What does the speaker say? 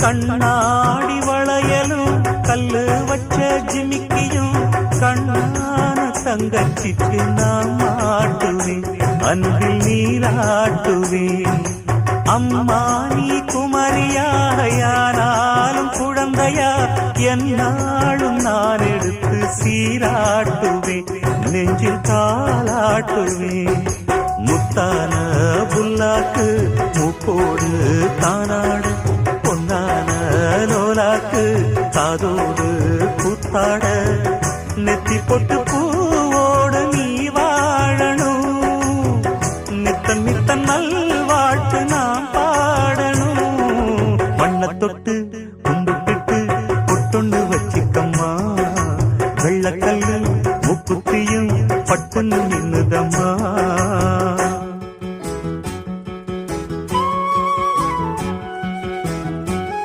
கண்ணாடி வளையலும் கல்லு வச்ச ஜிமிக்கியும் கண்ணான தங்கச்சிக்கு நான் மாட்டுவேன், அன்பில் நீராட்டுவேன். அம்மா நீ குமரியாயானாலும் குழந்தையா என்னாலும் நான் எடுத்து சீராட்டுவேன், நெஞ்சில் தாளாட்டுவேன். முத்தான புல்லாக்கு மூக்கோடு தானாடு, பொன்னான லோலாக்கு காதோடு கூத்தாட, நெத்தி பொட்டு பூவோடு நீ வாழணும், நித்தன் நித்தன் நல்வாழ்த்து நாம் பாடணும். மண்ணை தொட்டு கும்பிட்டு பொட்டொண்டு வச்சிக்கம்மா, வெள்ளக்கல்லு முக்குத்தியும் பட்டுன்னு நின்னுதம்மா.